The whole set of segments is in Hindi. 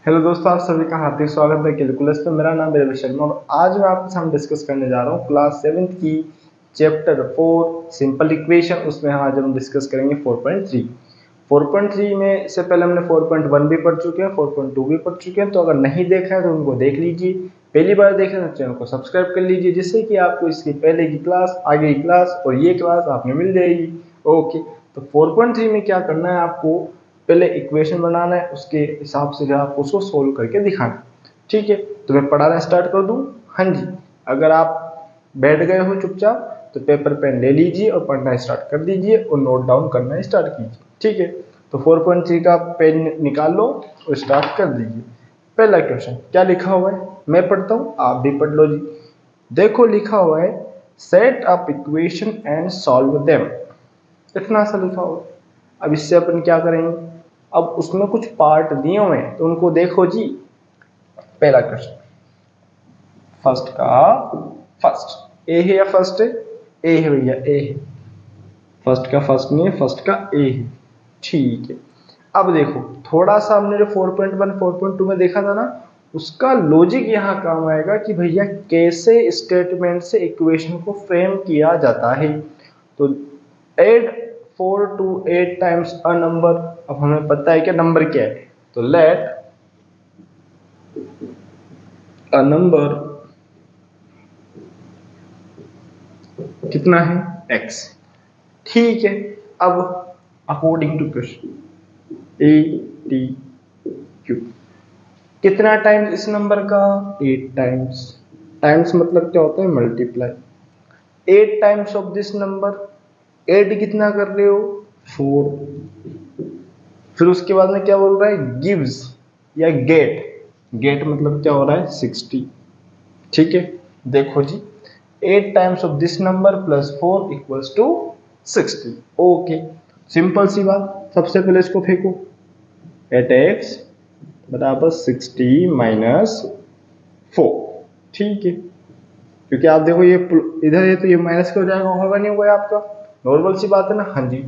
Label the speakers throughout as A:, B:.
A: हेलो दोस्तों, आप सभी का हार्दिक स्वागत है कैलकुलस पे। मेरा नाम वीरेंद्र शर्मा और आज मैं आपके सामने डिस्कस करने जा रहा हूँ क्लास 7th की चैप्टर 4 सिंपल इक्वेशन। उसमें आज हम डिस्कस करेंगे 4.3। 4.3 में से पहले हमने 4.1 भी पढ़ चुके हैं, 4.2 भी पढ़ चुके हैं। तो अगर नहीं देखा है तो उनको देख लीजिए। पहली बार देख रहे हैं तो चैनल को सब्सक्राइब कर लीजिए, जिससे कि आपको इसकी पहले की क्लास, आगे की क्लास और ये क्लास आपने मिल जाएगी। ओके, तो 4.3 में क्या करना है, आपको पहले इक्वेशन बनाना है, उसके हिसाब से जो आपको उसको सोल्व करके दिखाना है। ठीक है, तो मैं पढ़ाना स्टार्ट कर दूं? हाँ जी। अगर आप बैठ गए हो चुपचाप तो पेपर पेन ले लीजिए और पढ़ना स्टार्ट कर दीजिए और नोट डाउन करना स्टार्ट कीजिए। ठीक है, तो 4.3 का पेन निकाल लो और स्टार्ट कर दीजिए। पहला क्वेश्चन क्या लिखा हुआ है, मैं पढ़ता हूँ, आप भी पढ़ लो जी। देखो लिखा हुआ है set up equation and solve them. इतना सा लिखा हुआ है। अब इससे अपन क्या करेंगे, अब उसमें कुछ पार्ट दिए हुए हैं तो उनको देखो जी। पहला क्वेश्चन, फर्स्ट का फर्स्ट ए है या फर्स्ट है? ए है भैया, ए है। फर्स्ट का फर्स्ट नहीं है, फर्स्ट का ए है। ठीक है, अब देखो थोड़ा सा हमने जो 4.1 4.2 में देखा था ना, उसका लॉजिक यहाँ काम आएगा कि भैया कैसे स्टेटमेंट से इक्वेशन को फ्रेम किया जाता है। तो add 4 to 8 times a number. अब हमें पता है कि नंबर क्या है, तो लेट अ नंबर कितना है, x। ठीक है, अब according to question A T Q कितना टाइम्स इस नंबर का, 8 टाइम्स। टाइम्स मतलब क्या होता है, multiply. 8 times of this number, 8 कितना कर रहे हो, 4। फिर उसके बाद में क्या बोल रहा है, गिव्स या गेट। गेट मतलब क्या हो रहा है, 60। ठीक है, देखो जी 8 times of this number plus 4 equals to 60। Okay, simple सी बात। सबसे पहले इसको फेंको, एट एक्स बराबर 60 माइनस 4। ठीक है, क्योंकि आप देखो ये इधर है तो ये माइनस का हो जाएगा, होगा नहीं होगा आपका, नॉर्मल सी बात है ना। हाँ जी,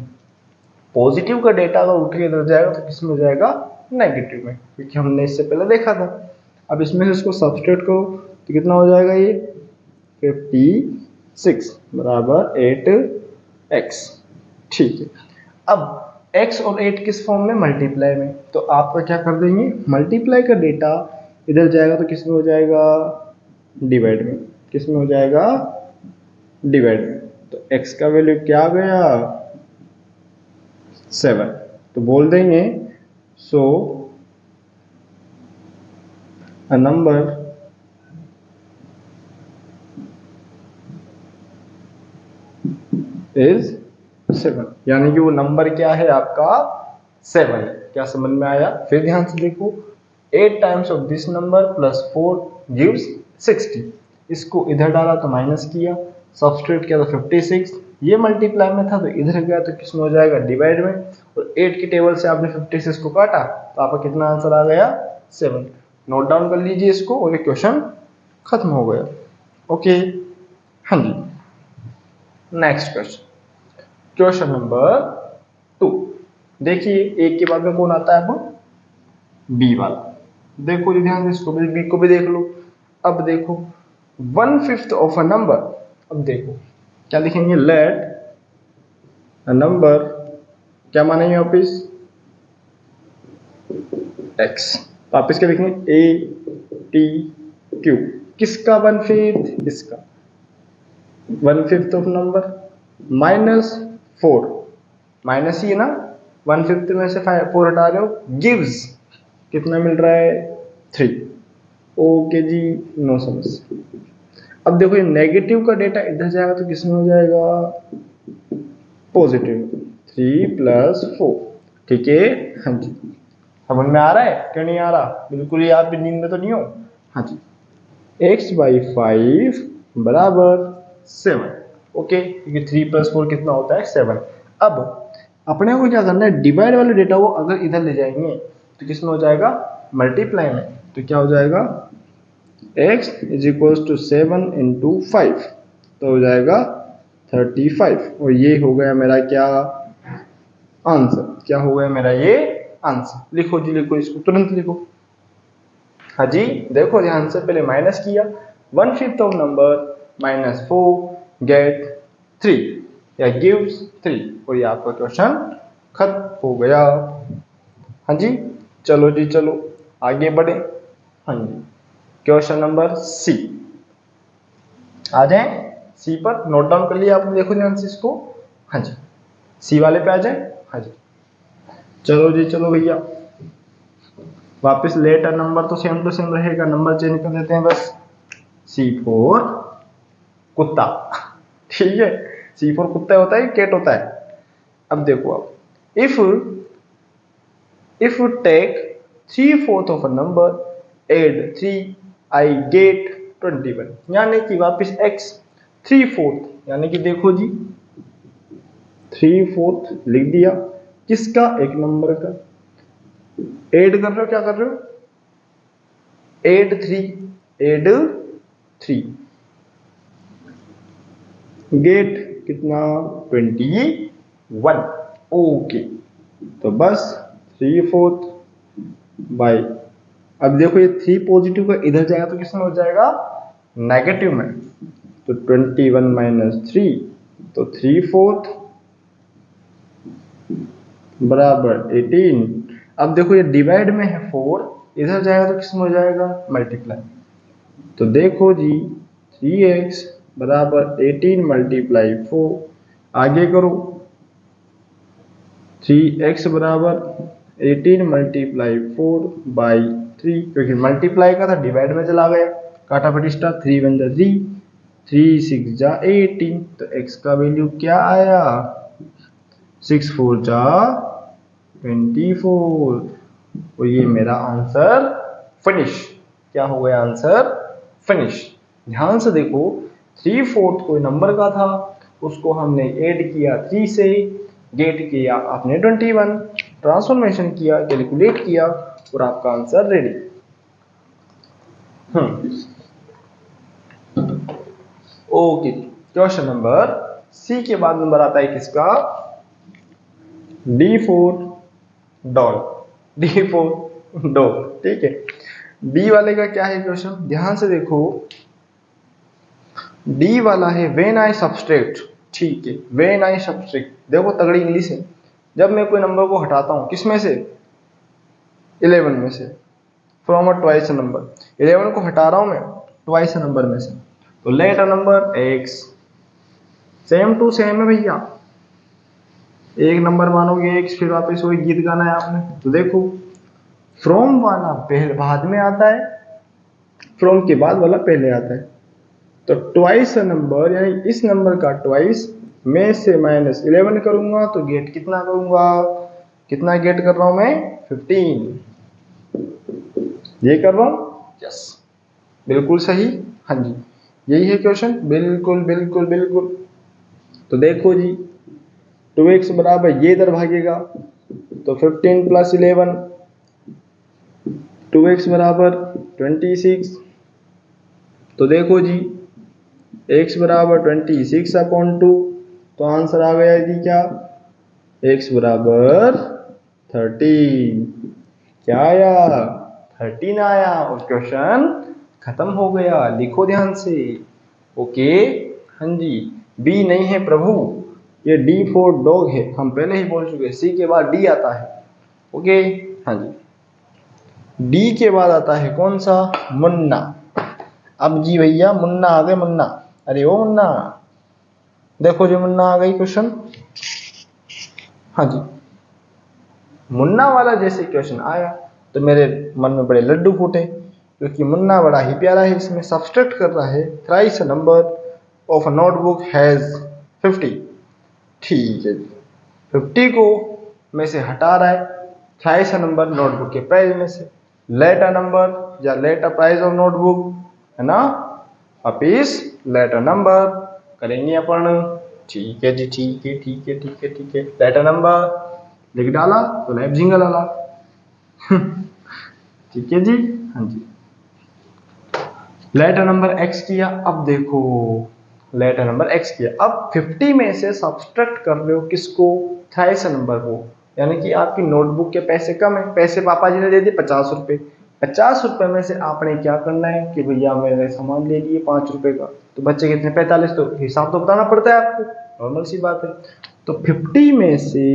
A: पॉजिटिव का डेटा अगर उठ के इधर जाएगा तो किस में हो जाएगा, नेगेटिव में, क्योंकि हमने इससे पहले देखा था। अब इसमें से इसको सब्सट्रैक्ट करो तो कितना हो जाएगा, ये 56 बराबर 8x। ठीक है, अब x और 8 किस फॉर्म में, मल्टीप्लाई में। तो आपका क्या कर देंगे, मल्टीप्लाई का डेटा इधर जाएगा तो किस में हो जाएगा, डिवाइड में। किस में हो जाएगा, डिवाइड में। तो x का वैल्यू क्या आ गया, 7। तो बोल देंगे सो अ नंबर इज 7, यानी कि वो नंबर क्या है आपका, 7 है। क्या समझ में आया? फिर ध्यान से देखो, 8 times of this number plus 4 gives 60। इसको इधर डाला तो माइनस किया, सब्सट्रैक्ट किया तो 56। ये मल्टीप्लाई में था तो इधर गया तो किसमें हो जाएगा, डिवाइड में। और 8 की टेबल से आपने 56 को काटा तो आपका कितना आंसर आ गया, 7। नोट डाउन कर लीजिए इसको और ये क्वेश्चन खत्म हो गया। ओके, हाँ जी। Next question, question number 2। देखिए एक के बाद में कौन आता है, अब बी वाला। देखो जी ध्यान से, इसको भी, बी को भी देख लो। अब देखो 1/5 ऑफ अ नंबर। अब देखो क्या लिखेंगे, लेट अ नंबर, क्या मानेंगे वापिस, एक्स। वापिस क्या लिखेंगे, ए टी क्यू। किसका 1/5, इसका 1/5 ऑफ नंबर माइनस 4। माइनस ही है ना, 1/5 में से 4 हटा रहे हो, गिव्स कितना मिल रहा है, 3। ओके जी, नो समस्या। अब देखो ये नेगेटिव का डेटा इधर जाएगा तो किसमें हो जाएगा, पॉजिटिव, 3 प्लस 4। ठीक है, हाँ जी। समझ में आ रहा है, क्यों नहीं आ रहा, बिल्कुल ही आप भी नींद में तो नहीं हो। हाँ जी, x/5 बराबर 7। ओके, क्योंकि 3 प्लस 4 कितना होता है, 7। अब अपने को क्या करना है, डिवाइड वाले डेटा को अगर इधर ले जाएंगे तो किसमें हो जाएगा, मल्टीप्लाई में। तो क्या हो जाएगा, x is equals to 7 into 5, तो हो जाएगा 35। और ये हो गया मेरा क्या आंसर, क्या हो गया मेरा ये आंसर। लिखो जी, लिखो इसको, तुरंत लिखो। हाँ जी, देखो ध्यान से, पहले माइनस किया, 1/5 ऑफ नंबर -4 गेट 3 या गिव्स 3, और ये आपका क्वेश्चन खत्म हो गया। हाँ जी, चलो जी चलो आगे बढ़े। हाँ जी, क्वेश्चन नंबर सी, आ जाए सी पर, नोट डाउन कर लिया आपने, देखो ध्यान से इसको। हाँ जी, सी वाले पे आ जाए। हाँ जी, चलो जी चलो भैया, वापस लेटर नंबर तो सेम टू सेम रहेगा, नंबर चेंज कर देते हैं बस। C4 कुत्ता, ठीक है, C4 कुत्ता होता है, कैट होता है। अब देखो, आप if you take 3/4 of a number, add 3, I get 21, यानी कि वापस x 3/4, यानी कि देखो जी 3/4 लिख दिया, किसका, एक नंबर का, ऐड कर रहे हो, क्या कर रहे हो, ऐड 3 गेट कितना, 21। ओके, तो बस 3/4 बाई, अब देखो ये 3 पॉजिटिव का इधर जाएगा तो किसमें हो जाएगा, नेगेटिव में, तो 21 - 3, तो 3/4 बराबर 18। अब देखो ये डिवाइड में है 4, इधर जाएगा तो किसमें हो जाएगा, मल्टीप्लाई, तो देखो जी 3x बराबर 18 × 4, आगे करो, 3x बराबर 18 × 4 बाई 3, क्योंकि मल्टीप्लाई का था डिवाइड में चला गया, काटापटी स्टार, 3 × 1 = 3, 3 × 6 = 18, तो x का वैल्यू क्या आया, 6 × 4 = 24, और ये मेरा आंसर फिनिश, क्या हो गया आंसर, फिनिश। ध्यान से देखो, 3/4 कोई नंबर का था, उसको हमने ऐड किया 3 से, गेट किया आपने 21, ट्रांसफॉर्मेशन किया, कैलकुलेट किया, और आपका answer ready. Okay, question number C के बाद नंबर आता है किसका, D4 डॉल, D4 डॉग, ठीक है। डी वाले का क्या है क्वेश्चन, ध्यान से देखो, डी वाला है व्हेन आई सब्सट्रैक्ट, ठीक है, व्हेन आई सब्सट्रैक्ट, देखो तगड़ी इंग्लिश है, जब मैं कोई नंबर को हटाता हूं, किसमें से, 11 में से, फ्रॉम अ ट्वाइस नंबर, 11 को हटा रहा हूं मैं ट्वाइस नंबर में से, तो let a number x, same to same है भैया, एक नंबर मानोगे x, फिर वापस वही गीत गाना है आपने, तो देखो फ्रॉम वाला पहले बाद में आता है, फ्रॉम के बाद वाला पहले आता है, तो ट्वाइस नंबर यानी इस नंबर का ट्वाइस में से -11 करूंगा, तो गेट कितना करूंगा, कितना गेट कर रहा हूं मैं, 15, ये कर रहा हूं, यस, बिल्कुल सही। हाँ जी, यही है क्वेश्चन, बिल्कुल बिल्कुल बिल्कुल। तो देखो जी 2x बराबर ये इधर भागेगा, तो 15 + 11, 2x बराबर 26, तो देखो जी x बराबर 26/2, तो आंसर आ गया जी क्या, x बराबर 13, क्या आया, 13 आया, और क्वेश्चन खत्म हो गया, लिखो ध्यान से। ओके, हाँ जी, बी नहीं है प्रभु, ये D4 डॉग है, हम पहले ही बोल चुके, सी के बाद डी आता है। ओके, हाँ जी, डी के बाद आता है कौन सा, मुन्ना। अब जी भैया मुन्ना आ गए, मुन्ना, अरे ओ मुन्ना, देखो जी मुन्ना आ गई क्वेश्चन। हाँ जी, मुन्ना वाला जैसे क्वेश्चन आया तो मेरे मन में बड़े लड्डू फूटे, क्योंकि मुन्ना बड़ा ही प्यारा है, इसमें सब्सट्रैक्ट कर रहा है, thrice number of a notebook has 50, ठीक है, 50 को में से हटा रहा है, थ्राइस नंबर नोटबुक के प्राइस में से, लेट अ नंबर या let a price of notebook, है ना, वापिस लेट अ नंबर करेंगे अपन, ठीक है जी, ठीक है ठीक है ठीक है ठीक है, लेट अ नंबर लिख डाला तो लैप जिंगल डाला, ठीक है जी। हाँ जी, लेटर नंबर x किया, अब देखो लेटर नंबर x किया, अब 50 में से सब्सट्रैक्ट कर रहे हो किसको, थ्राइस नंबर को, यानी कि आपकी नोटबुक के पैसे कम है, पैसे पापा जी ने दे दिए 50 रुपए, 50 रुपए में से आपने क्या करना है कि भैया मैंने सामान ले लिए 5 रुपए का, तो बच्चे कितने 45, तो हिसाब तो बताना पड़ता है आपको, नॉर्मल सी बात है। तो 50 में से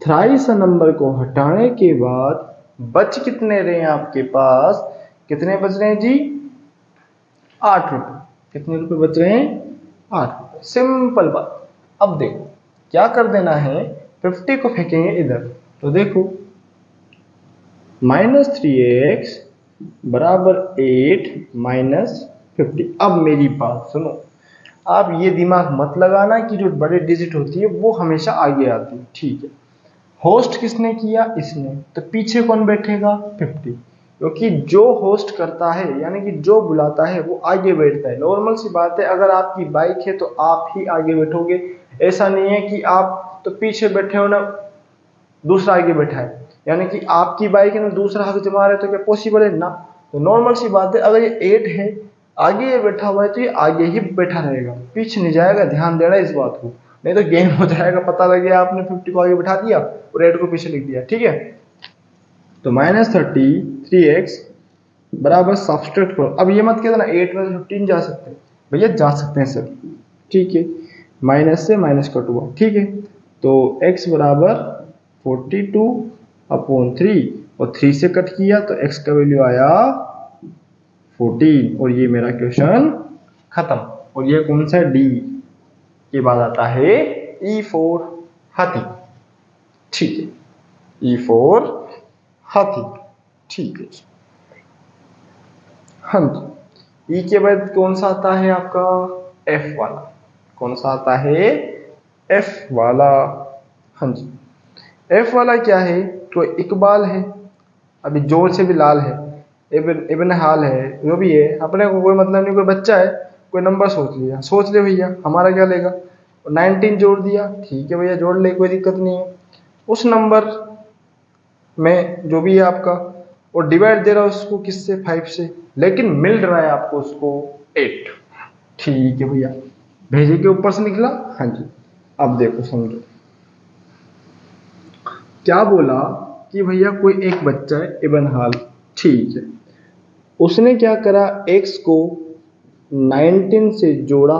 A: थ्राइस नंबर को हटाने के बाद बच कितने रहे हैं आपके पास, कितने बच रहे हैं जी, 8 रुपए। कितने रुपए बच रहे हैं, 8 रुपए। सिंपल बात। अब देखो क्या कर देना है, 50 को फेंकेंगे इधर, तो देखो -3x बराबर 8 -50। अब मेरी बात सुनो, आप ये दिमाग मत लगाना कि जो बड़े डिजिट होती है वो हमेशा आगे आती है, ठीक है। होस्ट किसने किया, इसने, तो पीछे कौन बैठेगा, 50, क्योंकि जो होस्ट करता है यानी कि जो बुलाता है वो आगे बैठता है। नॉर्मल सी बात है, अगर आपकी बाइक है तो आप ही आगे बैठोगे, ऐसा नहीं है कि आप तो पीछे बैठे हो ना दूसरा आगे बैठा है, यानी कि आपकी बाइक है ना दूसरा हाथ जमा रहे, तो क्या पॉसिबल है ना। तो नॉर्मल सी बात है, अगर ये 8 है आगे ये बैठा हुआ है तो ये आगे ही बैठा रहेगा, पीछे नहीं जाएगा, ध्यान देना इस बात को, नहीं तो गेम हो जाएगा, पता लग गया आपने 50 को आगे बैठा दिया और 8 को पीछे लिख दिया, ठीक है। तो -33x बराबर सब्सट्रैक्ट करो। अब ये मत कहना 8 में से 15 जा सकते हैं, भैया जा सकते हैं सर, ठीक है, माइनस से माइनस कट हुआ, ठीक है। तो x बराबर 42/3 और 3 से कट किया तो x का वैल्यू आया 14, और ये मेरा क्वेश्चन खत्म। और ये कौन सा डी के बाद आता है E4 हाथी, ठीक है, E4 हाथी, ठीक है। हाँ जी, ई के बाद कौन सा आता है आपका F वाला, कौन सा आता है F वाला, हाँ जी। F वाला क्या है, तो इकबाल है, अभी जोर से भी लाल है, इब्न हाल है, जो भी है, अपने को कोई मतलब नहीं, कोई बच्चा है, कोई नंबर सोच लिया, सोच ले भैया, हमारा क्या लेगा, 19 जोड़ दिया, ठीक है भैया जोड़ ले, कोई दिक्कत नहीं है। उस नंबर में जो भी है आपका, और डिवाइड दे रहा है उसको किससे, 5 से, लेकिन मिल रहा है आपको उसको 8, ठीक है भैया, भेजे के ऊपर से निकला, हाँ जी। अब देखो समझो क्या बोला कि भैया कोई एक बच्चा है इब्न हाल, ठीक है, उसने क्या करा, x को 19 से जोड़ा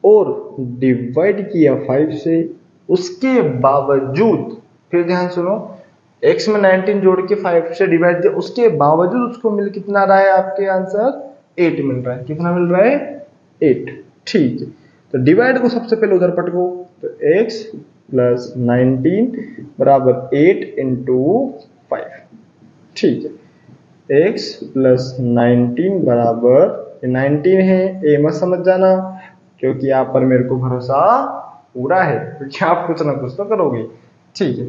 A: और डिवाइड किया 5 से, उसके बावजूद, फिर ध्यान सुनो, x में 19 जोड़ के 5 से डिवाइड दिया, उसके बावजूद उसको मिल कितना रहा है, आपके आंसर 8 मिल रहा है, कितना मिल रहा है 8, ठीक है। तो डिवाइड को सबसे पहले उधर पटको, तो x प्लस 19 बराबर 8 इंटू 5, ठीक है, x प्लस 19 बराबर 19 है, ए मत समझ जाना, क्योंकि आप पर मेरे को भरोसा पूरा है, क्योंकि आप कुछ ना कुछ तो करोगे, ठीक है।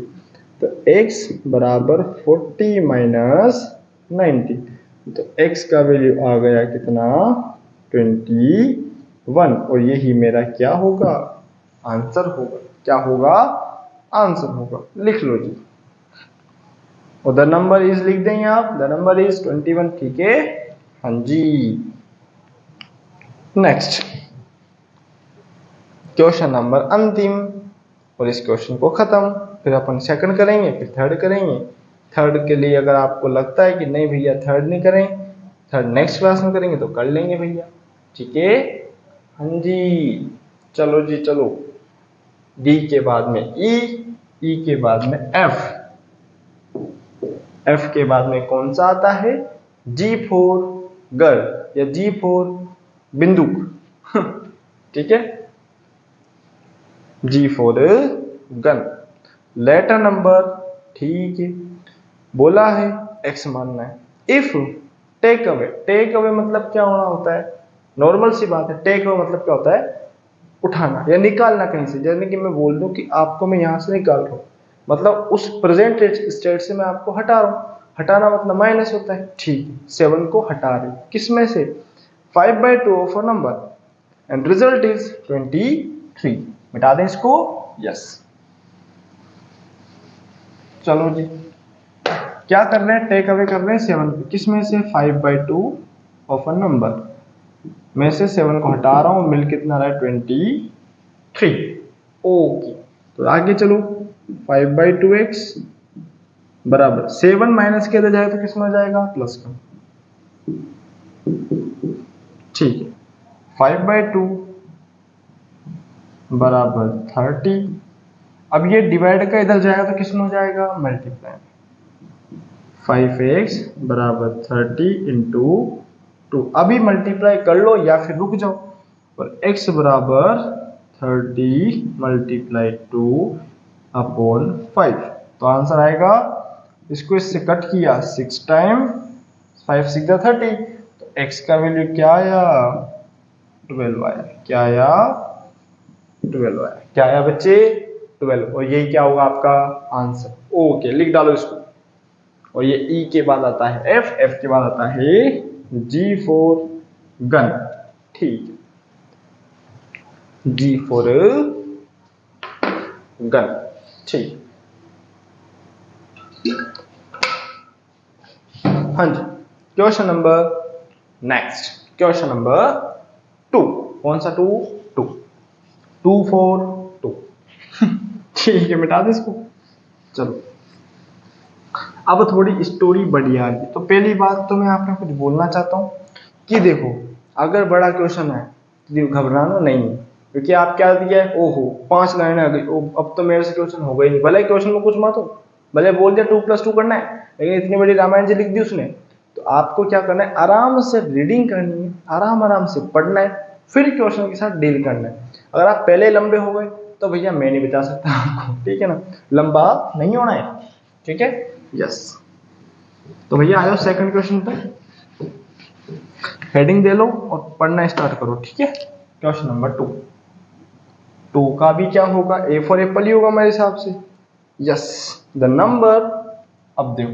A: तो x बराबर 40 माइनस 19, तो x का वैल्यू आ गया कितना 21, और यही मेरा क्या होगा, आंसर होगा, क्या होगा, आंसर होगा, लिख लो जी, और द नंबर इज लिख देंगे आप, द नंबर इज 21, ठीक है, हाँ जी। नेक्स्ट क्वेश्चन नंबर अंतिम, और इस क्वेश्चन को खत्म, फिर अपन सेकंड करेंगे, फिर थर्ड करेंगे। थर्ड के लिए अगर आपको लगता है कि नहीं भैया थर्ड नहीं करें, थर्ड नेक्स्ट क्लास में करेंगे, तो कर लेंगे भैया, ठीक है, हाँ जी। चलो जी चलो, डी के बाद में ई के बाद में एफ के बाद में कौन सा आता है, जी फोर गर्ल या जी फोर बिंदुक ठीक है, जी फोर गन, लेटर नंबर, ठीक है, बोला है एक्स मानना है। इफ टेक अवे मतलब क्या होना होता है, नॉर्मल सी बात है, टेक अवे मतलब क्या होता है, उठाना या निकालना कहीं से, जैसे कि मैं बोल दूं कि आपको मैं यहां से निकाल रहा हूं, मतलब उस प्रेजेंट स्टेट से मैं आपको हटा रहा हूं, हटाना मतलब माइनस होता है, ठीक है, 7 को हटा रहे, किस में से, 5/2 of a number and result is 23, मिटा दें इसको, यस। चलो जी, क्या कर रहे हैं, टेक अवे कर रहे हैं 7 को, किस में से, 5/2 ऑफ अ नंबर में से 7 को हटा रहा हूं, मिल कितना रहा है 23, ओके। तो आगे चलो, 5/2x बराबर 7 माइनस किया जाए तो किस में हो जाएगा, प्लस का। ठीक है, 5/2 बराबर 30। अब ये डिवाइड का इधर जाएगा तो किस में हो जाएगा, मल्टीप्लाई। 5x बराबर 30 इंटू 2। अभी मल्टीप्लाई कर लो या फिर रुक जाओ। और x बराबर 30 मल्टीप्लाई 2 अपॉन 5, तो आंसर आएगा, इसको इससे कट किया 6 टाइम 5 6 30, तो x का वैल्यू क्या आया, 12 आया। क्या आया, 12 आया। क्या आया बच्चे, 12। और यही क्या होगा आपका आंसर। ओके, लिख डालो इसको। और ये E के बाद आता है F, F के बाद आता है G फॉर गन। ठीक है, G फॉर गन। ठीक, हाँ जी। Question number next, question number 2। कौन सा 2, 2 2 4 2। ठीक है, मिटा दे इसको। चलो, अब थोड़ी स्टोरी बढ़िया है। तो पहली बात तो मैं आपको कुछ बोलना चाहता हूँ कि देखो, अगर बड़ा क्वेश्चन है तो घबराना नहीं है, क्योंकि आप क्या दिया है, ओहो 5 लाइन आ गई, अब तो मेरे से क्वेश्चन होगा ही नहीं। भले क्वेश्चन में कुछ मत हो, भले बोल दिया 2+2 करना है, लेकिन इतनी बड़ी रामायण जी लिख दी उसने, तो आपको क्या करना है, आराम से रीडिंग करनी है, आराम से पढ़ना है, फिर क्वेश्चन के साथ डील करना है। अगर आप पहले लंबे हो गए तो भैया मैं नहीं बता सकता आपको, ठीक है ना, लंबा नहीं होना है, ठीक है। यस, तो भैया आ जाओ सेकंड क्वेश्चन पे, हेडिंग दे लो और पढ़ना स्टार्ट करो, ठीक है। Question number 2। 2 का भी क्या होगा, ए फॉर एप्पल ही होगा मेरे हिसाब से। यस, द नंबर, अब देखो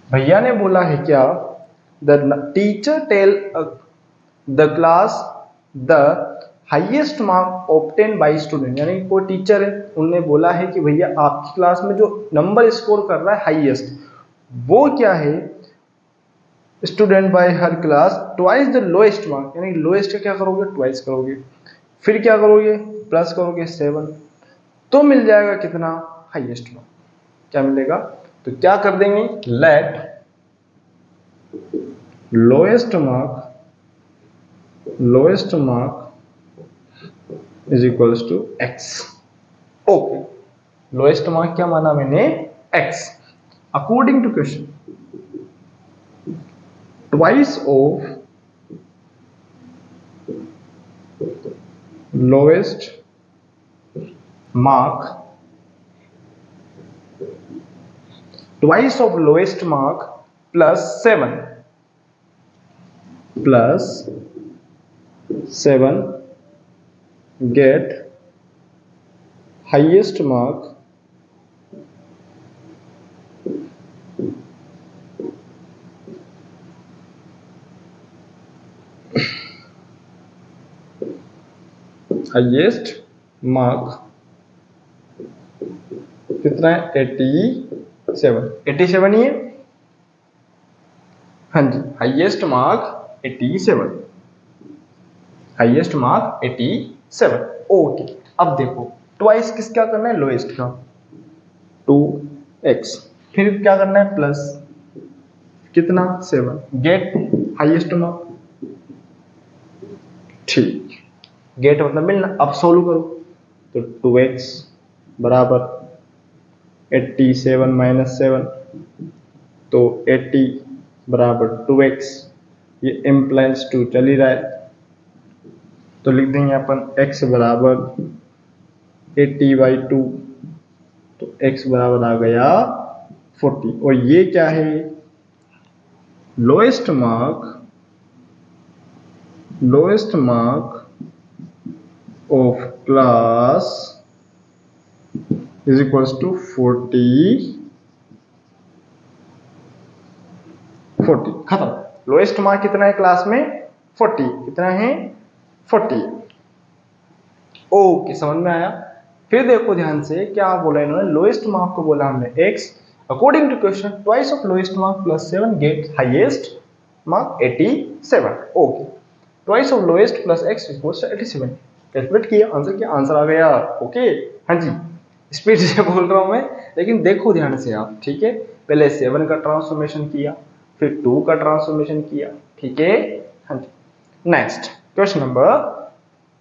A: भैया ने बोला है क्या, the teacher tell the class the highest mark obtain by student, यानी कोई टीचर है, उन्होंने बोला है कि भैया आपकी क्लास में जो नंबर स्कोर कर रहा है हाईएस्ट, वो क्या है, student bye her class twice the lowest mark, यानी लोएस्ट का क्या करोगे, ट्वाइस करोगे, फिर क्या करोगे, प्लस करोगे 7, तो मिल जाएगा कितना, हाईएस्ट मार्क। क्या मिलेगा, तो क्या कर देंगे, let lowest mark is equals to x। Okay, lowest mark क्या माना मैंने, x। According to question, twice of lowest mark, twice of lowest mark plus 7 get highest mark कितना है, 87 ही है, हाँ जी, हाईएस्ट मार्क 87। ओके, अब देखो ट्वाइस किस क्या करना है, लोएस्ट का 2x, फिर क्या करना है, प्लस कितना 7, गेट हाईएस्ट मार्क। ठीक, गेट मतलब मिलना। अब सोल्व करो, तो 2x बराबर 87 माइनस 7, तो 80 बराबर 2x, ये इम्प्लाइज 2 चल ही रहा है, तो लिख देंगे अपन x बराबर 80/2, तो x बराबर आ गया 40। और ये क्या है, lowest mark of class is equals to 40। खत्म। लोएस्ट मार्क कितना है क्लास में, 40। कितना है, 40। ओके, समझ में आया। फिर देखो ध्यान से क्या बोला इन्होंने, लोएस्ट मार्क को बोला हमने x, according to question twice of lowest mark plus 7 get highest mark 87। Okay, twice of lowest plus x equals to 87। Calculate किया, आंसर किया, आंसर आ गया। ओके, हाँ जी। स्पीड से बोल रहा हूं मैं, लेकिन देखो ध्यान से आप, ठीक है। पहले 7 का ट्रांसफॉर्मेशन किया, फिर 2 का ट्रांसफॉर्मेशन किया, ठीक है। हाँ जी। नेक्स्ट क्वेश्चन नंबर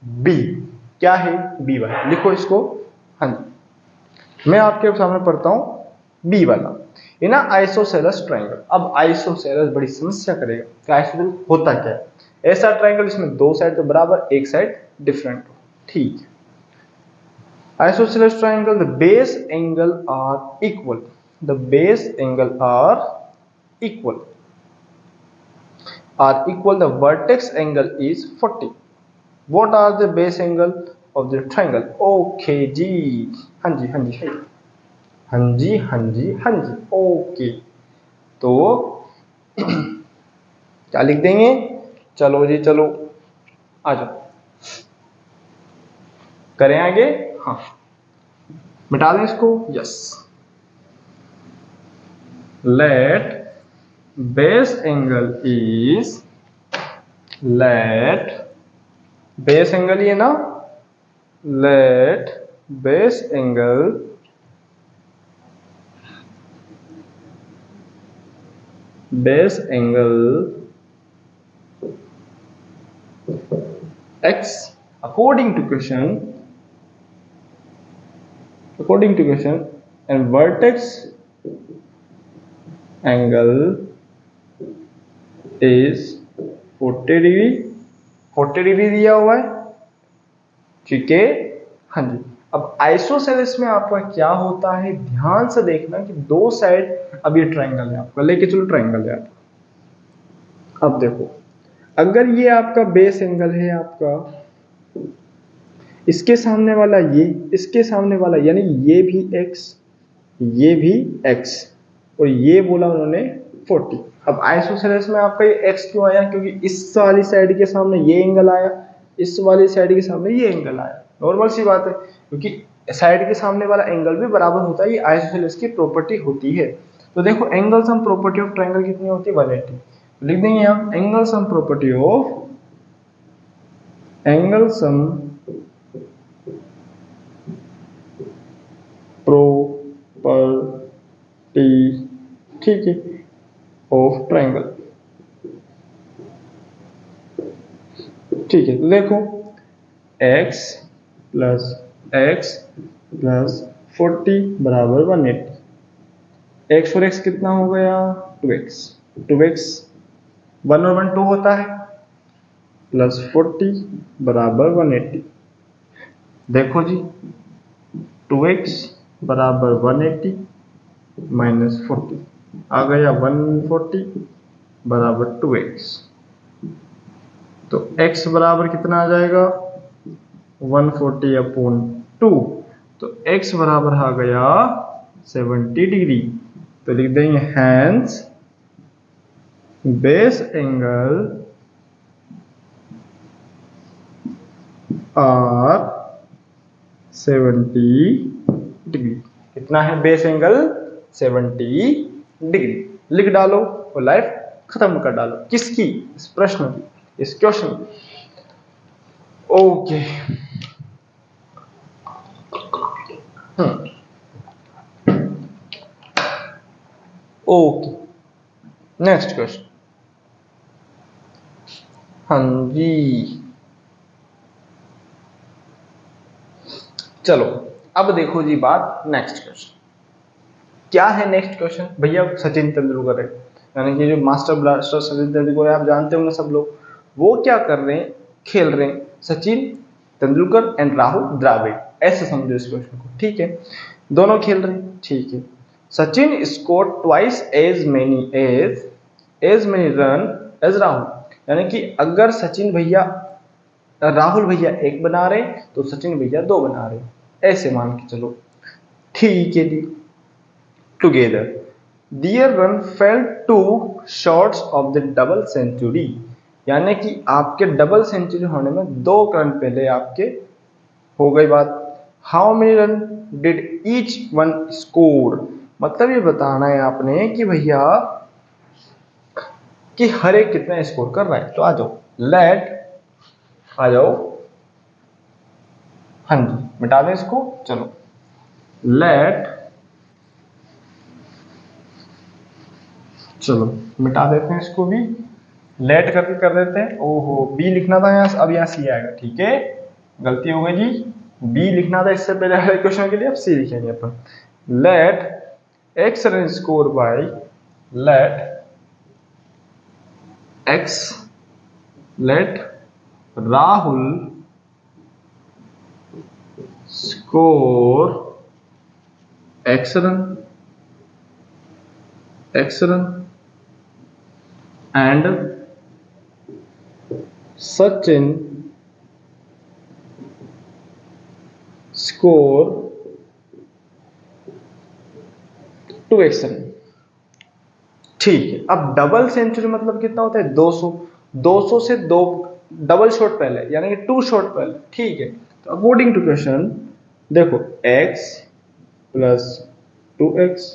A: बी, क्या है बी वाला, लिखो इसको। हाँ जी, मैं आपके सामने पढ़ता हूं बी वाला। ये ना आइसोसेलेस ट्रायंगल। अब आइसोसेलेस बड़ी समस्या करेगा कि आइसोसेलेस होता क्या है। ऐसा ट्रायंगल जिसमें 2 साइड तो बराबर, एक साइड डिफरेंट हो, ठीक है। Isosceles triangle, the base angle are equal. The base angle equal. Are equal. The vertex angle is 40. What are the base angle of the triangle? Okay जी, हाँ जी हाँ जी हाँ जी हाँ जी हाँ जी, ओके। तो क्या लिख देंगे? चलो जी चलो, आ जाओ, करें आगे। हाँ, मिटा दें इसको। Yes, let base angle is, let base angle ये ना, let base angle x according to question and vertex angle is 40 degree, 40 degree दिया हुआ है, ठीक है। हाँ जी। अब आइसोसेलेस में आपका क्या होता है, ध्यान से देखना कि 2 साइड, अब ये ट्रायंगल है आपका, लेके चलो ट्रायंगल है आपका। अब देखो, अगर ये आपका बेस एंगल है आपका, इसके सामने वाला ये, इसके सामने वाला, यानी ये भी x, ये भी x, और ये बोला उन्होंने 40। अब आइसोसेलेस में आपका ये x क्यों आया, क्योंकि इस वाली साइड के सामने ये एंगल आया, इस वाली साइड के सामने ये एंगल आया, नॉर्मल सी बात है, क्योंकि साइड के सामने वाला एंगल भी बराबर होता है, ये आइसोसेलेस की प्रॉपर्टी होती है। तो देखो angle sum property of triangle कितनी होती है, 180। लिख देंगे आप angle sum property of, angle sum property, ठीक है, ऑफ ट्रायंगल, ठीक है। तो देखो x प्लस x प्लस 40 बराबर 180, x और x कितना हो गया, 2x, 2x 1 और 1 2 होता है, प्लस 40 बराबर 180। देखो जी 2x बराबर 180 माइनस 40 आ गया 140 बराबर 2x। तो x बराबर कितना आ जाएगा, 140 अपॉन 2, तो x बराबर आ गया 70 डिग्री। तो लिख देंगे hence base angle are 70 degree. कितना है बेस एंगल, 70 डिग्री। लिख डालो और लाइफ खत्म कर डालो, किसकी, इस प्रश्न की, इस क्वेश्चन की। Okay, okay, next question. हाँ जी, चलो अब देखो जी बात, नेक्स्ट क्वेश्चन क्या है। नेक्स्ट क्वेश्चन भैया सचिन तेंदुलकर है, यानी कि जो मास्टर ब्लास्टर सचिन तेंदुलकर है, आप जानते होंगे सब लोग, वो क्या कर रहे हैं, खेल रहे हैं, सचिन तेंदुलकर एंड राहुल द्रविड़, ऐसे समझो इस क्वेश्चन को, ठीक है। दोनों खेल रहे हैं, ठीक है। Sachin score twice as many run as Rahul, यानी कि अगर सचिन भैया, राहुल भैया 1 बना रहे तो सचिन भैया 2 बना रहे, ऐसे मान के चलो, ठीक है जी। Together their run fell two shots of the double century, यानी कि आपके डबल सेंचुरी होने में 2 रन पहले आपके हो गई बात। How many run did each one score, मतलब ये बताना है आपने कि भैया कि हर एक कितना स्कोर कर रहा है। तो आ जाओ, लेट, आ जाओ, हाँ जी, मिटा दें इसको, चलो लेट, चलो मिटा देते हैं इसको भी, लेट करके कर देते हैं। ओहो, बी लिखना था यहाँ, अब यहाँ सी आएगा। ठीक है, गलती हो गई जी, बी लिखना था इससे पहले हर क्वेश्चन के लिए, अब सी लिखेंगे अपन। Let x run score by, let x, let Rahul score x run, x run and Sachin score 2x run। ठीक है, अब डबल सेंचुरी मतलब कितना होता है? 200। 200 से दो डबल शॉट पहले, यानी कि 2 शॉट पहले। ठीक है, तो अकॉर्डिंग टू क्वेश्चन देखो, x plus 2x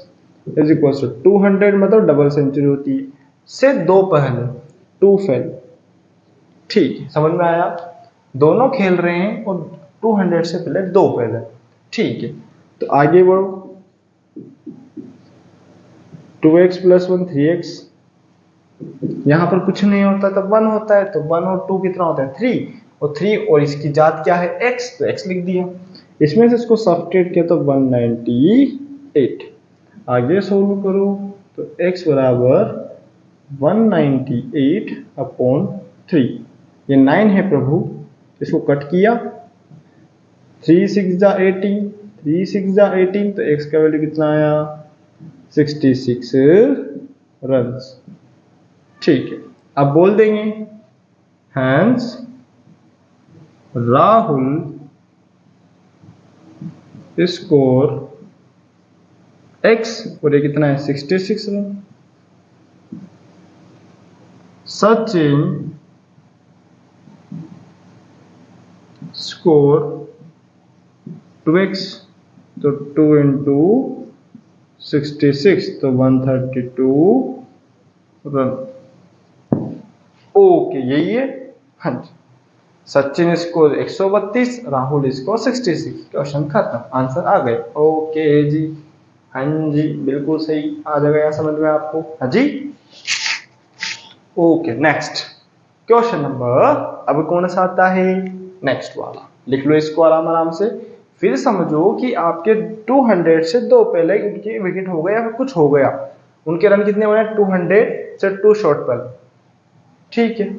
A: is equal to 200, मतलब डबल सेंचुरी होती है, से 2 पहले 2 फेल। ठीक है, समझ में आया? दोनों खेल रहे हैं और 200 से पहले 2 पहले। ठीक है, तो आगे बढ़ो, 2x प्लस 1 3x, यहां पर कुछ नहीं होता तो 1 होता है, तो 1 और 2 कितना होता है? 3, और 3 और इसकी जात क्या है? x, तो x लिख दिया। इसमें से इसको सब्ट्रैक्ट किया तो 198। आगे सोल्व करो तो x बराबर 198 अपॉन 3, ये 9 है प्रभु, इसको कट किया, 3 6 जा 18, 3 6 जा 18, तो x का वैल्यू कितना आया? 66 रन्स। ठीक है, अब बोल देंगे हैंस राहुल स्कोर x, और ये कितना है? 66 रन। सचिन स्कोर 2x, तो 2 इंटू 66, तो 132 रन। ओके, यही है। हाँ जी, Sachin score 132, Rahul score 66। Question खत्म, आंसर आ गए। ओके जी, हाँ जी, बिल्कुल सही आ जाएगा समझ में आपको। हाँ जी, ओके नेक्स्ट क्वेश्चन नंबर, अब कौन सा आता है? नेक्स्ट वाला, लिख लो इसको आराम आराम से, फिर समझो कि आपके 200 से 2 पहले उनके विकेट हो गया या फिर कुछ हो गया, उनके रन कितने बने? 200 से 2 शॉट पहले। ठीक है,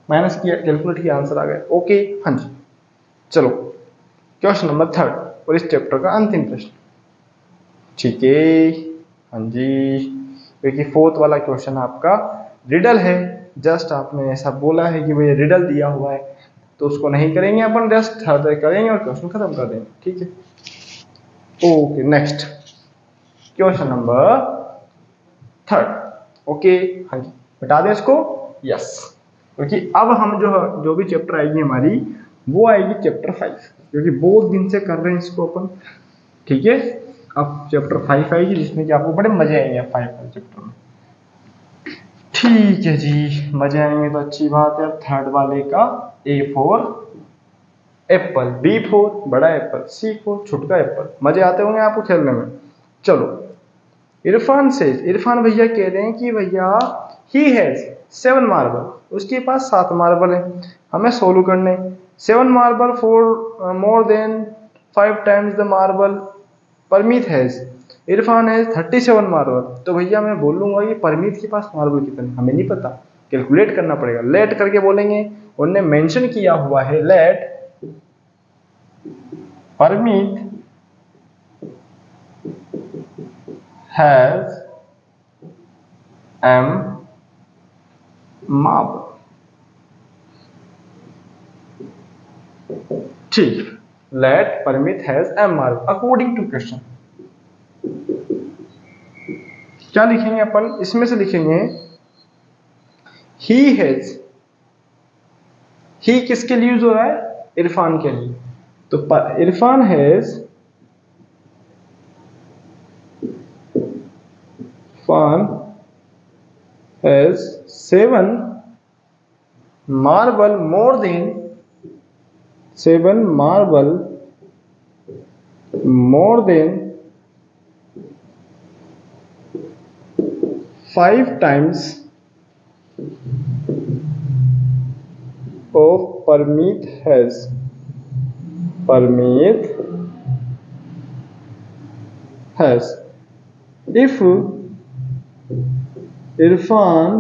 A: माइनस किया, कैलकुलेट किया, आंसर आ गया। ओके, हाँ जी, चलो क्वेश्चन नंबर 3 और इस चैप्टर का अंतिम प्रश्न। ठीक है, हाँ जी, क्योंकि 4th वाला क्वेश्चन आपका रिडल है, जस्ट आपने ऐसा बोला है कि भाई रिडल दिया हुआ है, तो उसको नहीं करेंगे अपन, जस्ट थर्ड करेंगे और क्वेश्चन खत्म कर देंगे। ठीक है, okay next question number 3। Okay, हाँ जी, बता दें इसको, यस, क्योंकि अब हम जो भी चैप्टर आएगी हमारी, वो आएगी चैप्टर 5, क्योंकि बहुत दिन से कर रहे हैं इसको अपन। ठीक है, अब चैप्टर 5 आएगी, जिसमें कि आपको बड़े मजे आएंगे 5 वाले चैप्टर में। ठीक है जी, मजे आएंगे तो अच्छी बात है। अब थर्ड वाले का, A for Apple, B for बड़ा एप्पल, C फॉर छोटा एप्पल। मजे आते होंगे आपको खेलने में। चलो, इरफान भैया कह रहे हैं कि भैया ही हैज 7 मार्बल, उसके पास 7 मार्बल है, हमें सोल्व करने। 7 marble for more than 5 times the marble Parmeet has, Irfan has 37 marble. तो भैया मैं बोलूंगा कि परमीत के पास मार्बल कितने, हमें नहीं पता, कैलकुलेट करना पड़ेगा। लेट करके बोलेंगे, उन्होंने मेंशन किया हुआ है, let Parmeet has m marble. ठीक, let Parmit has m marble according to question. क्या लिखेंगे अपन? इसमें से लिखेंगे ही हैज, ही किसके लिए यूज हो रहा है? इरफान के लिए। तो Irfan has, Irfan has 7 marble more than 7 marble more than 5 times of Parmeet has if Irfan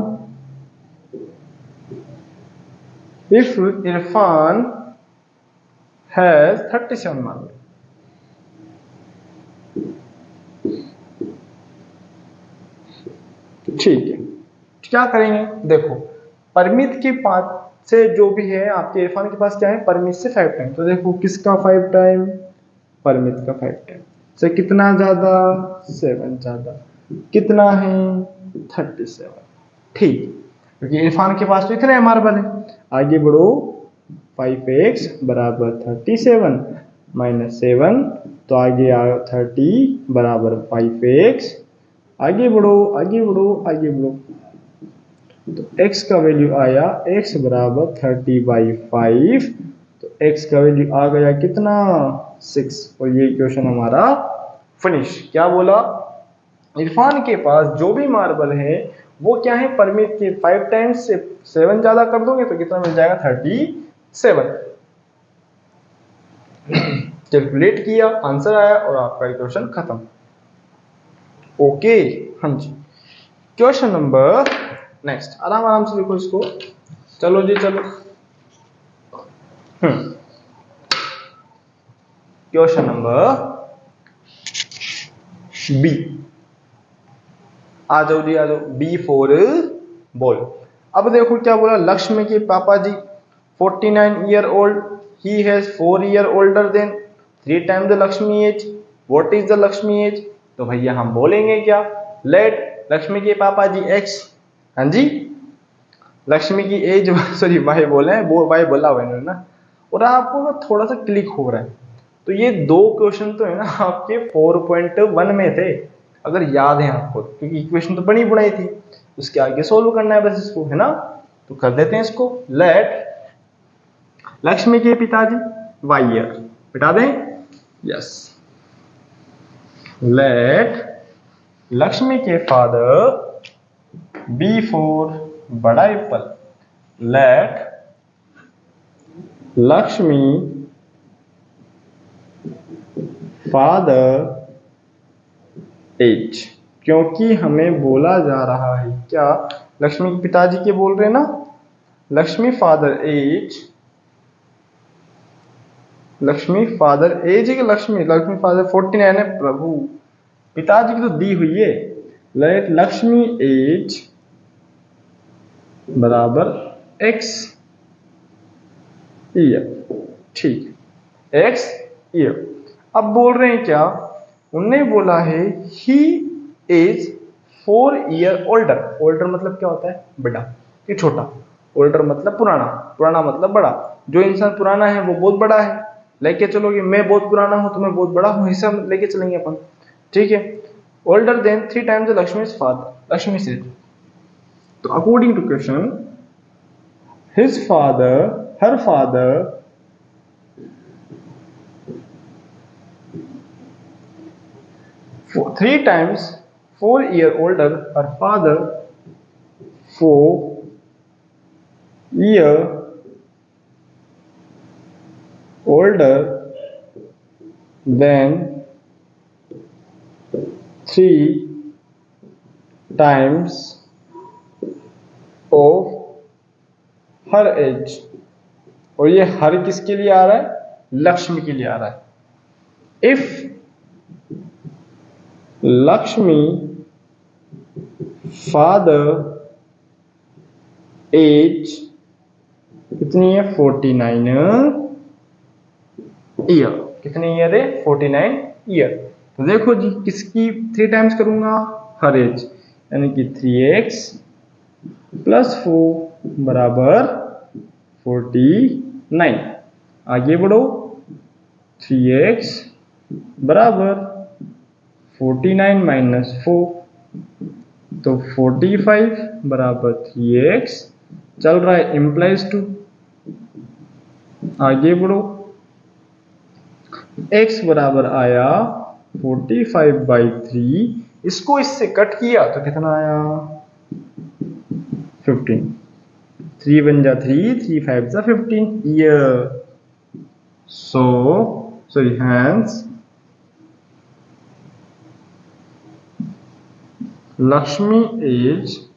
A: has 37 marbles. ठीक है, क्या करेंगे, देखो परमित के पास से जो भी है आपके इरफान के पास क्या है, परमित से 5 टाइम, तो देखो किसका 5 टाइम, परमित का 5 टाइम से कितना ज्यादा, 7 ज्यादा, कितना है 37। ठीक, क्योंकि इरफान के पास तो इतने मार्बल है। आगे बढ़ो, 5x बराबर 37 माइनस 7, तो आगे आ 30 बराबर 5x। आगे बढ़ो आगे बढ़ो आगे बढ़ो, तो x का वैल्यू आया, x बराबर 30/5, तो x का वैल्यू आ गया कितना, 6। और ये क्वेश्चन हमारा फिनिश। क्या बोला, इरफान के पास जो भी मार्बल है वो क्या है, परमित के 5 टाइम्स से 7 ज्यादा कर दोगे तो कितना मिल जाएगा, 37। कैलकुलेट किया, आंसर आया और आपका क्वेश्चन खत्म। ओके, हाँ जी। क्वेश्चन नंबर नेक्स्ट, आराम आराम से लिखो इसको, चलो जी चलो। क्वेश्चन नंबर बी, आ जाओ जी आ जाओ, बी फॉर बॉल। अब देखो क्या बोला, लक्ष्मी के पापा जी 49 year old, he has 4 year older than 3 times the Lakshmi age, what is the Lakshmi age. तो भैया हम बोलेंगे क्या, लेट लक्ष्मी के पापा जी एक्स, हाँ जी, लक्ष्मी की एज सॉरी वाई बोले हैं, वो वाई बोला हुआ इन्होंने ना, और आपको ना थोड़ा सा क्लिक हो रहा है। तो ये दो क्वेश्चन तो है ना आपके 4.1 में थे, अगर याद है आपको, क्योंकि इक्वेशन तो बड़ी बनाई थी, उसके आगे सोल्व करना है बस इसको, है ना। तो कर देते हैं इसको, लेट लक्ष्मी के पिताजी वाई ईयर, बिठा दें, यस, लेट लक्ष्मी के फादर बी फॉर बड़ा apple, let Lakshmi father age, क्योंकि हमें बोला जा रहा है क्या, लक्ष्मी के पिताजी के बोल रहे हैं ना, Lakshmi father age, Lakshmi father age है कि लक्ष्मी फादर 49 है प्रभु, पिताजी की तो दी हुई है, लेट लक्ष्मी एज बराबर x ईयर, ठीक, x ईयर। अब बोल रहे हैं क्या, उनने बोला है he is 4 year older, older मतलब क्या होता है, बड़ा, ये छोटा, ओल्डर मतलब पुराना, पुराना मतलब बड़ा, जो इंसान पुराना है वो बहुत बड़ा है, लेके चलोगे, मैं बहुत पुराना हूं तो मैं बहुत बड़ा हूं, हिसाब लेके चलेंगे अपन, ठीक है। Older than 3 times the Lakshmi father, Lakshmi से, तो according to question, his father, her father 3 times 4 year older, her father 4 year older than 3 times of her age, और ये हर किसके लिए आ रहा है, लक्ष्मी के लिए आ रहा है। इफ लक्ष्मी फादर एज कितनी है, 49 ईयर, कितनी ईयर है, 49 ईयर। तो देखो जी, किसकी 3 टाइम्स करूंगा, हर एज, यानी कि 3x प्लस 4 बराबर 49। आगे बढ़ो, 3x बराबर 49 माइनस 4, तो 45 बराबर 3x, चल रहा है इम्प्लाइज 2। आगे बढ़ो, x बराबर आया 45/3, इसको इससे कट किया तो कितना आया 15, 3 1 जा 3, 3 5 जा 15 year. So sorry, hence Lakshmi is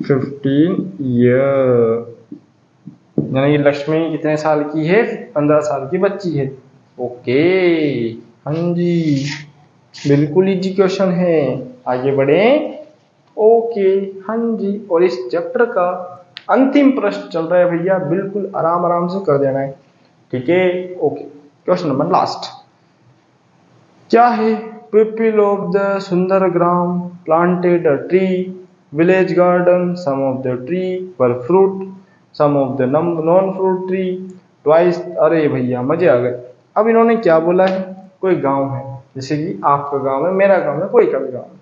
A: 15 year, यानी कि लक्ष्मी कितने साल की है? 15 साल की बच्ची है। ओके, हाँ जी, बिल्कुल इजी क्वेश्चन है। आगे बढ़े। ओके, हाँ जी, और इस चैप्टर का अंतिम प्रश्न चल रहा है भैया, बिल्कुल आराम आराम से कर देना है, ठीक है। ओके, क्वेश्चन नंबर लास्ट क्या है? People of the Sundar Gram planted a tree village garden, some of the tree were fruit, some of the non fruit tree twice. अरे भैया मजे आ गए। अब इन्होंने क्या बोला है? कोई गांव है, जैसे कि आपका गांव है, मेरा गांव है, कोई का भी गांव है।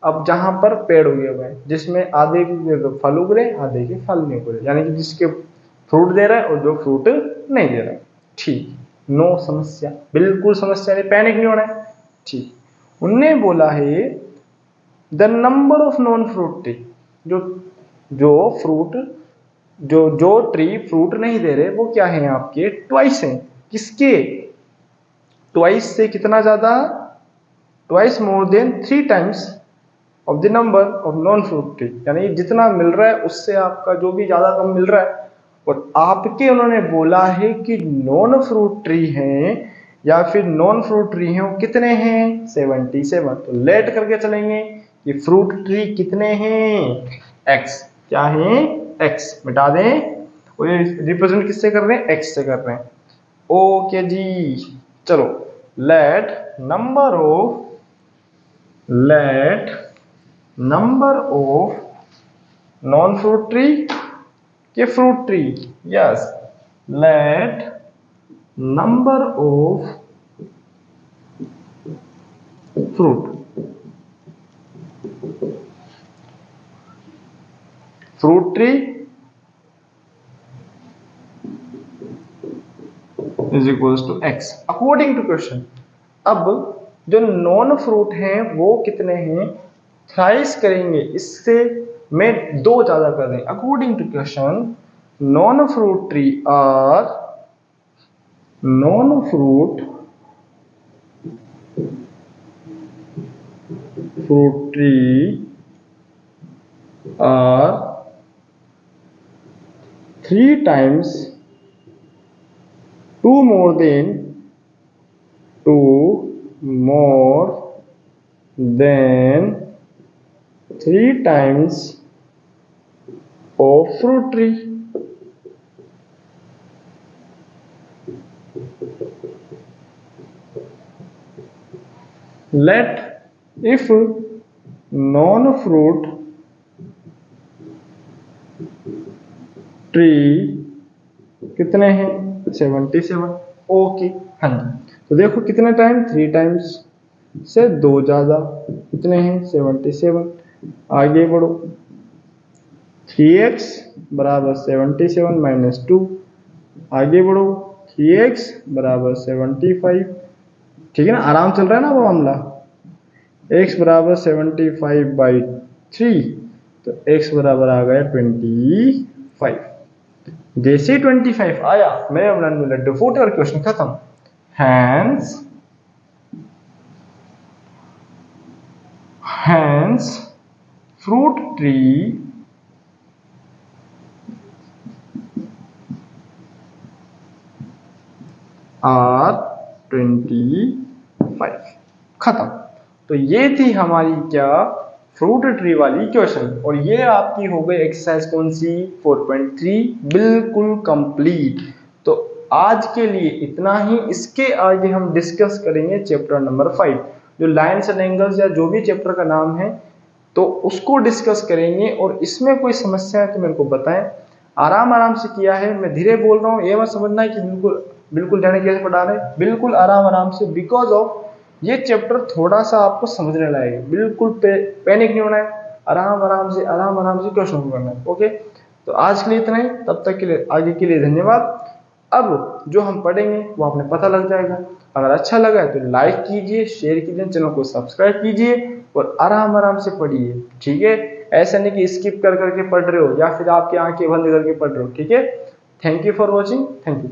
A: अब जहां पर पेड़ उगे हुए हैं जिसमें आधे के फल उग रहे, आधे के फल नहीं उग रहे, यानी कि जिसके फ्रूट दे रहा है और जो फ्रूट नहीं दे रहा है, ठीक, नो समस्या, बिल्कुल समस्या नहीं, पैनिक नहीं होना है, ठीक। उनने बोला है the number of non fruit tree, जो जो फ्रूट जो ट्री फ्रूट नहीं दे रहे वो क्या है आपके? ट्वाइस हैं। किसके? ट्वाइस से कितना ज्यादा? Twice more than 3 times of the number of non fruit tree, यानी जितना मिल रहा है उससे आपका जो भी ज्यादा कम मिल रहा है। और आपके उन्होंने बोला है कि नॉन फ्रूट ट्री हैं या फिर नॉन फ्रूट ट्री हैं, वो कितने हैं? 77। तो लेट करके चलेंगे कि फ्रूट ट्री कितने हैं? एक्स। क्या है? एक्स। मिटा दें, और ये रिप्रेजेंट किससे कर रहे हैं? एक्स से कर रहे हैं। ओके जी, चलो, let number of non fruit tree के fruit tree, yes, let number of fruit tree is equals to x according to question. अब जो नॉन फ्रूट हैं वो कितने हैं? थ्राइस करेंगे, इससे में 2 ज्यादा कर दें। According to question non fruit tree are are 3 times 2 more than 3 times of fruit tree. Let if non-fruit tree कितने हैं? 77। ओके, हाँ जी, तो देखो कितने टाइम? 3 टाइम्स से 2 ज्यादा, कितने हैं? 77। आगे बढ़ो, 3x बराबर 77 माइनस 2। आगे बढ़ो, 3x बराबर 75। ठीक है ना, आराम चल रहा है ना वो मामला। x बराबर 75/3, तो x बराबर आ गया 25। जैसे 25 आया मेरे मन में लड्डू फूटे और क्वेश्चन खत्म। हैंस फ्रूट ट्री आर 25, खत्म। तो ये थी हमारी क्या? फ्रूट ट्री वाली क्वेश्चन। और ये आपकी हो गई एक्सरसाइज कौन सी? 4.3 बिल्कुल कंप्लीट। तो आज के लिए इतना ही। इसके आगे हम डिस्कस करेंगे चैप्टर नंबर 5, जो लाइन्स एंड एंगल्स या जो भी चैप्टर का नाम है, तो उसको डिस्कस करेंगे। और इसमें कोई समस्या है तो मेरे को बताएं। आराम आराम से किया है, मैं धीरे बोल रहा हूँ, ये मत समझना है कि बिल्कुल जाने कैसे पढ़ा रहे, बिल्कुल आराम आराम से, बिकॉज ऑफ ये चैप्टर थोड़ा सा आपको समझने लायक है। बिल्कुल पैनिक नहीं होना है, आराम आराम से क्वेश्चन करना है। ओके, तो आज के लिए इतना ही, तब तक के लिए आगे के लिए धन्यवाद। अब जो हम पढ़ेंगे वो आपने पता लग जाएगा। अगर अच्छा लगा है तो लाइक कीजिए, शेयर कीजिए, चैनल को सब्सक्राइब कीजिए और आराम आराम से पढ़िए, ठीक है। ऐसा नहीं कि स्किप कर करके पढ़ रहे हो या फिर आपकी आंखें बंद करके पढ़ रहे हो, ठीक है। Thank you for watching, thank you.